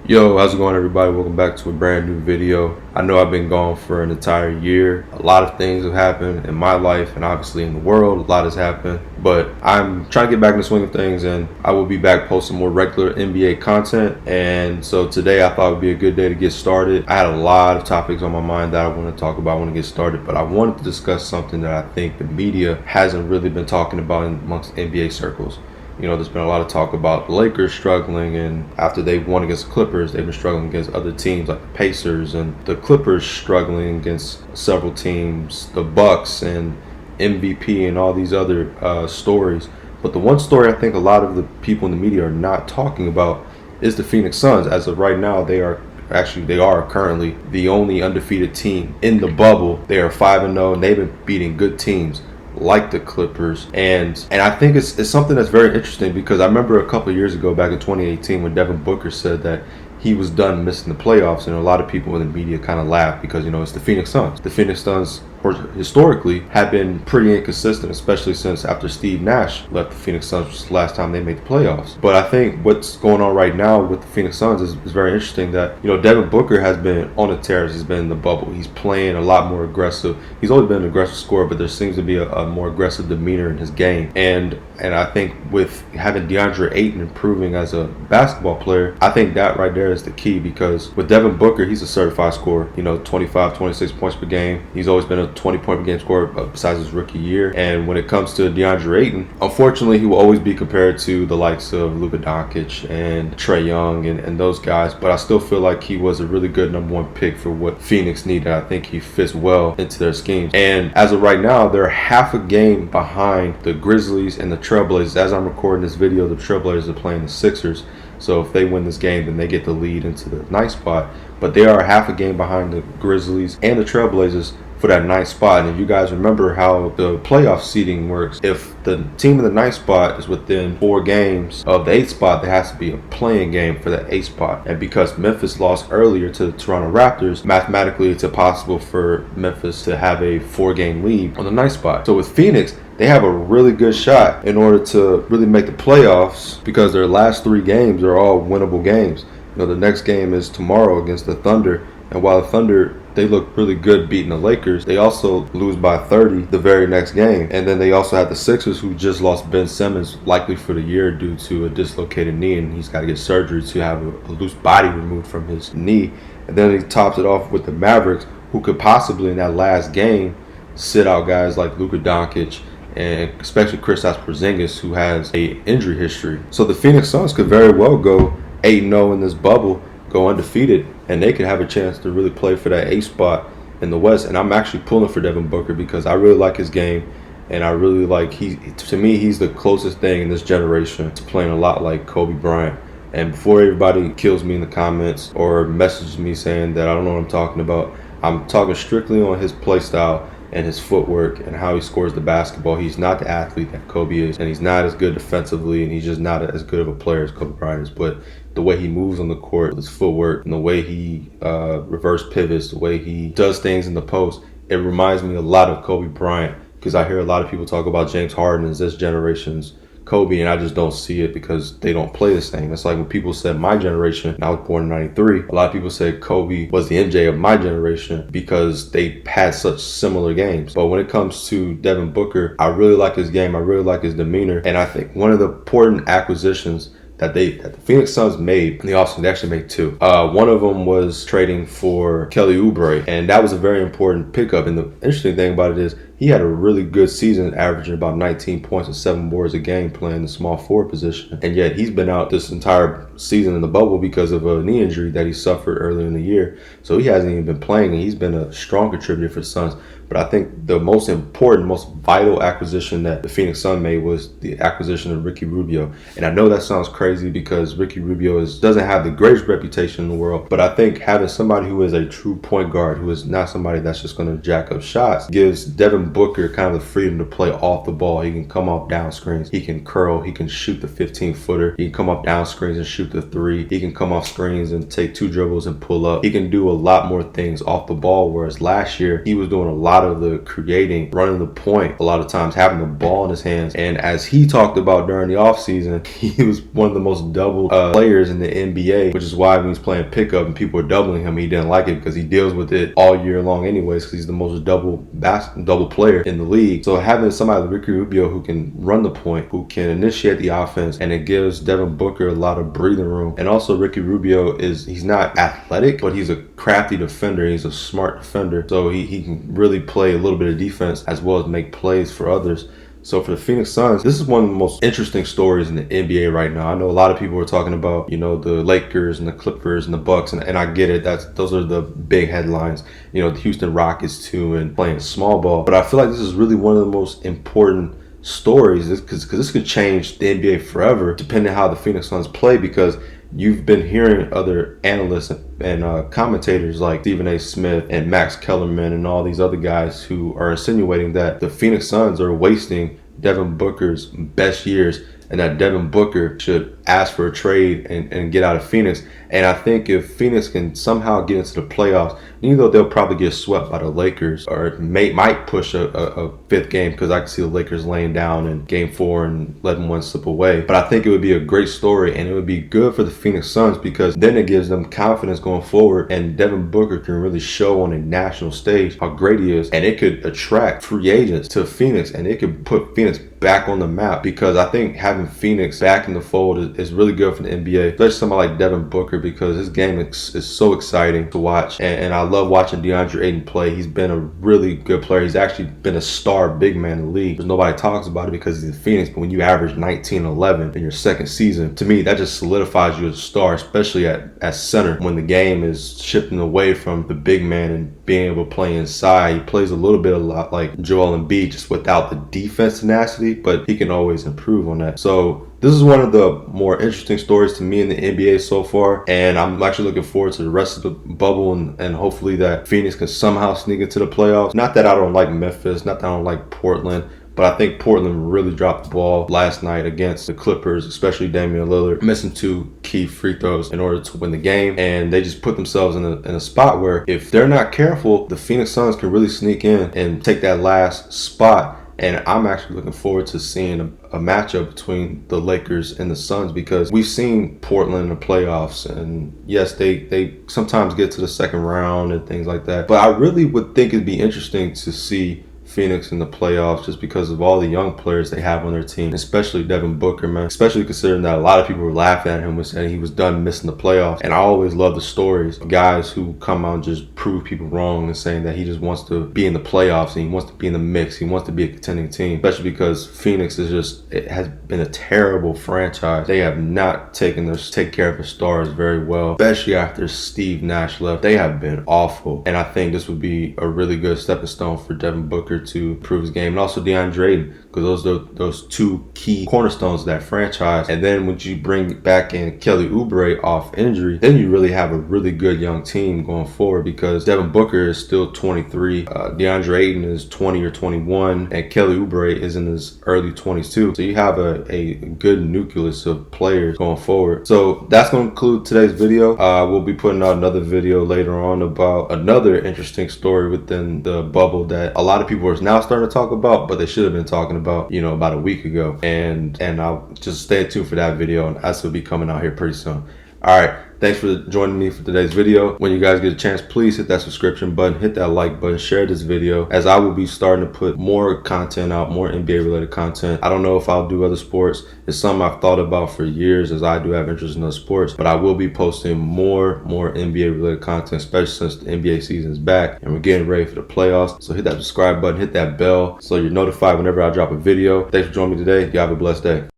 Yo, how's it going, everybody? Welcome back to a brand new video. I know I've been gone for an entire year. A lot of things have happened in my life and obviously in the world. A lot has happened, but I'm trying to get back in the swing of things, and I will be back posting more regular NBA content. And so today I thought it would be a good day to get started. I had a lot of topics on my mind that I want to talk about, I want to get started, but I wanted to discuss something that I think the media hasn't really been talking about amongst NBA circles. You know, there's been a lot of talk about the Lakers struggling, and after they won against the Clippers, they've been struggling against other teams like the Pacers, and the Clippers struggling against several teams, the Bucks and MVP and all these other stories. But the one story I think a lot of the people in the media are not talking about is the Phoenix Suns. As of right now, they are currently the only undefeated team in the bubble. They are 5-0, and they've been beating good teams like the Clippers, and I think it's something that's very interesting, because I remember a couple of years ago, back in 2018, when Devin Booker said that he was done missing the playoffs, and a lot of people in the media kind of laughed because, you know, it's the Phoenix Suns. The Phoenix Suns historically have been pretty inconsistent, especially since after Steve Nash left the Phoenix Suns, which was the last time they made the playoffs. But I think what's going on right now with the Phoenix Suns is very interesting, that, you know, Devin Booker has been on the terrace, he's been in the bubble, he's playing a lot more aggressive. He's always been an aggressive scorer, but there seems to be a more aggressive demeanor in his game. And I think with having DeAndre Ayton improving as a basketball player, I think that right there is the key, because with Devin Booker, he's a certified scorer, you know, 25, 26 points per game. He's always been a 20-point per game scorer besides his rookie year. And when it comes to DeAndre Ayton, unfortunately, he will always be compared to the likes of Luka Doncic and Trae Young and those guys. But I still feel like he was a really good number one pick for what Phoenix needed. I think he fits well into their schemes. And as of right now, they're half a game behind the Grizzlies and the Trailblazers. As I'm recording this video, the Trailblazers are playing the Sixers. So if they win this game, then they get the lead into the ninth spot. But they are half a game behind the Grizzlies and the Trailblazers for that ninth spot. And if you guys remember how the playoff seeding works, if the team in the ninth spot is within 4 games of the 8th spot, there has to be a playing game for that 8th spot. And because Memphis lost earlier to the Toronto Raptors, mathematically it's impossible for Memphis to have a 4-game lead on the ninth spot. So with Phoenix, they have a really good shot in order to really make the playoffs, because their last 3 games are all winnable games. You know, the next game is tomorrow against the Thunder, and while the Thunder, they look really good beating the Lakers, they also lose by 30 the very next game. And then they also have the Sixers, who just lost Ben Simmons, likely for the year due to a dislocated knee, and he's got to get surgery to have a loose body removed from his knee. And then he tops it off with the Mavericks, who could possibly in that last game sit out guys like Luka Doncic and especially Kristaps Porzingis, who has a injury history. So the Phoenix Suns could very well go 8-0 in this bubble, go undefeated, and they could have a chance to really play for that 8th spot in the West. And I'm actually pulling for Devin Booker, because I really like his game, and I really like, to me, he's the closest thing in this generation to playing a lot like Kobe Bryant. And before everybody kills me in the comments or messages me saying that I don't know what I'm talking about, I'm talking strictly on his play style and his footwork and how he scores the basketball. He's not the athlete that Kobe is, and he's not as good defensively, and he's just not as good of a player as Kobe Bryant is. But the way he moves on the court, his footwork, and the way he reverse pivots, the way he does things in the post, it reminds me a lot of Kobe Bryant, because I hear a lot of people talk about James Harden as this generation's Kobe, and I just don't see it, because they don't play the same. It's like when people said my generation, and I was born in 93, a lot of people said Kobe was the MJ of my generation because they had such similar games. But when it comes to Devin Booker, I really like his game, I really like his demeanor, and I think one of the important acquisitions that the Phoenix Suns made in the offseason, they actually made 2. One of them was trading for Kelly Oubre, and that was a very important pickup. And the interesting thing about it is he had a really good season, averaging about 19 points and 7 boards a game, playing the small forward position. And yet he's been out this entire season in the bubble because of a knee injury that he suffered earlier in the year. So he hasn't even been playing, and he's been a strong contributor for the Suns. But I think the most important, most vital acquisition that the Phoenix Suns made was the acquisition of Ricky Rubio. And I know that sounds crazy, because Ricky Rubio doesn't have the greatest reputation in the world, but I think having somebody who is a true point guard, who is not somebody that's just going to jack up shots, gives Devin Booker kind of the freedom to play off the ball. He can come off down screens. He can curl. He can shoot the 15-footer. He can come off down screens and shoot the 3. He can come off screens and take 2 dribbles and pull up. He can do a lot more things off the ball, whereas last year he was doing a lot of the creating, running the point, a lot of times having the ball in his hands. And as he talked about during the offseason, he was one of the most doubled players in the NBA, which is why when he's playing pickup and people are doubling him, he didn't like it because he deals with it all year long anyways, because he's the most double player in the league. So having somebody like Ricky Rubio who can run the point, who can initiate the offense, and it gives Devin Booker a lot of breathing room. And also Ricky Rubio he's not athletic, but he's a crafty defender. He's a smart defender. So he can really play a little bit of defense as well as make plays for others. So for the Phoenix Suns, this is one of the most interesting stories in the NBA right now. I know a lot of people are talking about, the Lakers and the Clippers and the Bucks, and I get it. Those are the big headlines. The Houston Rockets too, and playing small ball. But I feel like this is really one of the most important stories, because this could change the NBA forever, depending on how the Phoenix Suns play, because you've been hearing other analysts and commentators like Stephen A. Smith and Max Kellerman and all these other guys who are insinuating that the Phoenix Suns are wasting Devin Booker's best years and that Devin Booker should ask for a trade and get out of Phoenix. And I think if Phoenix can somehow get into the playoffs, even though they'll probably get swept by the Lakers, or might push a fifth game, because I can see the Lakers laying down in game 4 and letting one slip away. But I think it would be a great story, and it would be good for the Phoenix Suns, because then it gives them confidence going forward, and Devin Booker can really show on a national stage how great he is, and it could attract free agents to Phoenix, and it could put Phoenix back on the map, because I think having Phoenix back in the fold is really good for the NBA, especially somebody like Devin Booker, because his game is so exciting to watch, and I love watching DeAndre Ayton play. He's been a really good player. He's actually been a star big man in the league. There's nobody talks about it because he's in Phoenix, but when you average 19-11 in your second season, to me that just solidifies you as a star, especially at center, when the game is shifting away from the big man and being able to play inside. He plays a lot like Joel Embiid, just without the defense tenacity, but he can always improve on that. So this is one of the more interesting stories to me in the NBA so far, and I'm actually looking forward to the rest of the bubble, and hopefully that Phoenix can somehow sneak into the playoffs. Not that I don't like Memphis, not that I don't like Portland, but I think Portland really dropped the ball last night against the Clippers, especially Damian Lillard, missing 2 key free throws in order to win the game. And they just put themselves in a spot where if they're not careful, the Phoenix Suns can really sneak in and take that last spot. And I'm actually looking forward to seeing a matchup between the Lakers and the Suns, because we've seen Portland in the playoffs, and yes, they sometimes get to the second round and things like that. But I really would think it'd be interesting to see Phoenix in the playoffs, just because of all the young players they have on their team, especially Devin Booker, man. Especially considering that a lot of people were laughing at him and saying he was done missing the playoffs. And I always love the stories of guys who come out and just prove people wrong, and saying that he just wants to be in the playoffs and he wants to be in the mix. He wants to be a contending team, especially because Phoenix it has been a terrible franchise. They have not take care of the stars very well, especially after Steve Nash left. They have been awful, and I think this would be a really good stepping stone for Devin Booker to improve his game, and also DeAndre Ayton, because those 2 key cornerstones of that franchise. And then when you bring back in Kelly Oubre off injury, then you really have a really good young team going forward, because Devin Booker is still 23, DeAndre Ayton is 20 or 21, and Kelly Oubre is in his early 20s too. So you have a good nucleus of players going forward. So that's going to conclude today's video. We'll be putting out another video later on about another interesting story within the bubble that a lot of people are now starting to talk about, but they should have been talking about, about a week ago. And I'll just stay tuned for that video, and that's will be coming out here pretty soon. All right, thanks for joining me for today's video. When you guys get a chance, please hit that subscription button, hit that like button, share this video, as I will be starting to put more content out, more NBA related content. I don't know if I'll do other sports. It's something I've thought about for years, as I do have interest in other sports, but I will be posting more NBA related content, especially since the NBA season is back and we're getting ready for the playoffs. So hit that subscribe button, hit that bell so you're notified whenever I drop a video. Thanks for joining me today. You have a blessed day.